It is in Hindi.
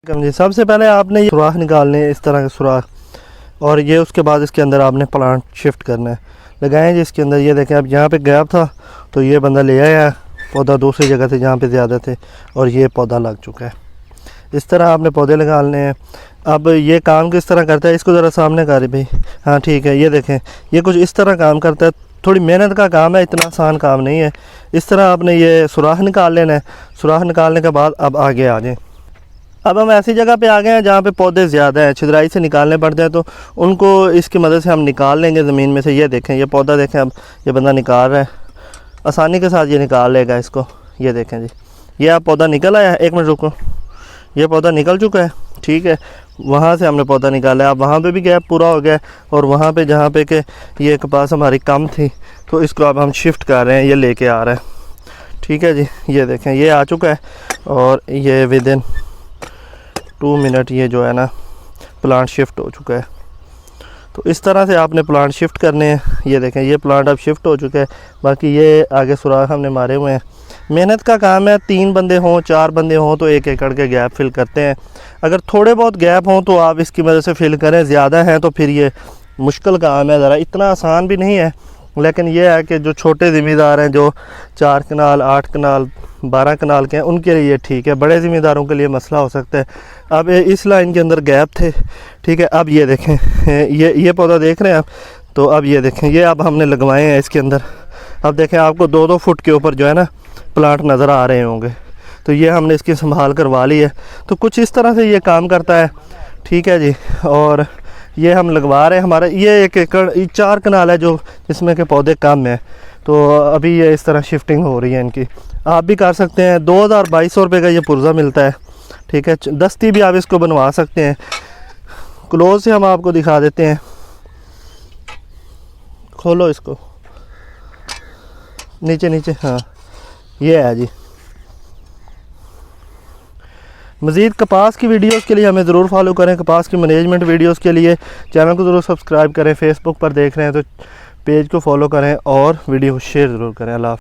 जी सबसे पहले आपने ये सुराख निकालने हैं, इस तरह के सुराख, और ये उसके बाद इसके अंदर आपने प्लांट शिफ्ट करना है। लगाएं जी इसके अंदर। ये देखें अब यहाँ पे गैप था तो ये बंदा ले आया पौधा दूसरी जगह से जहाँ पे ज़्यादा थे, और ये पौधा लग चुका है। इस तरह आपने पौधे लगाने हैं। अब ये काम किस तरह करता है, इसको ज़रा सामने कर भाई। हाँ ठीक है, ये देखें ये कुछ इस तरह काम करता है। थोड़ी मेहनत का काम है, इतना आसान काम नहीं है। इस तरह आपने ये सुराख निकाल लेना है। सुराख निकालने के बाद अब आगे आ जाएँ। अब हम ऐसी जगह पे आ गए हैं जहाँ पे पौधे ज़्यादा हैं, छिदराई से निकालने पड़ते हैं, तो उनको इसकी मदद से हम निकाल लेंगे ज़मीन में से। ये देखें ये पौधा देखें, अब ये बंदा निकाल रहा है, आसानी के साथ ये निकाल लेगा इसको। ये देखें जी, ये आप पौधा निकल आया है। एक मिनट रुको, ये पौधा निकल चुका है, ठीक है। वहाँ से हमने पौधा निकाला है। अब वहाँ पे भी गैप पूरा हो गया है, और वहाँ पे जहाँ पे कि ये कपास हमारी कम थी तो इसको अब हम शिफ्ट कर रहे हैं, ये लेके आ रहा है, ठीक है जी। ये देखें ये आ चुका है, और ये विद इन 2 मिनट ये जो है ना प्लांट शिफ्ट हो चुका है। तो इस तरह से आपने प्लांट शिफ्ट करने हैं। ये देखें ये प्लांट अब शिफ्ट हो चुका है। बाकी ये आगे सुराख हमने मारे हुए हैं। मेहनत का काम है, 3 बंदे हों 4 बंदे हों तो 1 एकड़ के गैप फिल करते हैं। अगर थोड़े बहुत गैप हों तो आप इसकी मदद से फिल करें, ज़्यादा हैं तो फिर ये मुश्किल काम है, ज़रा इतना आसान भी नहीं है। लेकिन यह है कि जो छोटे ज़मींदार हैं, जो 4 कनाल 8 कनाल 12 कनाल के हैं, उनके लिए ठीक है। बड़े ज़मींदारों के लिए मसला हो सकता है। अब इस लाइन के अंदर गैप थे, ठीक है। अब ये देखें ये पौधा देख रहे हैं आप, तो अब ये देखें ये अब हमने लगवाए हैं इसके अंदर। अब देखें आपको 2-2 फुट के ऊपर जो है ना प्लांट नज़र आ रहे होंगे। तो ये हमने इसकी संभाल करवा ली है। तो कुछ इस तरह से ये काम करता है, ठीक है जी। और ये हम लगवा रहे हैं। हमारा ये 1 एकड़ 4 कनाल है जो जिसमें के पौधे कम हैं, तो अभी ये इस तरह शिफ्टिंग हो रही है इनकी। आप भी कर सकते हैं। 2200 रुपये का ये पुर्जा मिलता है, ठीक है। दस्ती भी आप इसको बनवा सकते हैं। क्लोज से हम आपको दिखा देते हैं, खोलो इसको नीचे नीचे, हाँ ये है जी। मज़ीद कपास की वीडियोस के लिए हमें ज़रूर फॉलो करें। कपास की मैनेजमेंट वीडियोस के लिए चैनल को ज़रूर सब्सक्राइब करें। फेसबुक पर देख रहे हैं तो पेज को फॉलो करें और वीडियो को शेयर ज़रूर करें। अल्लाह।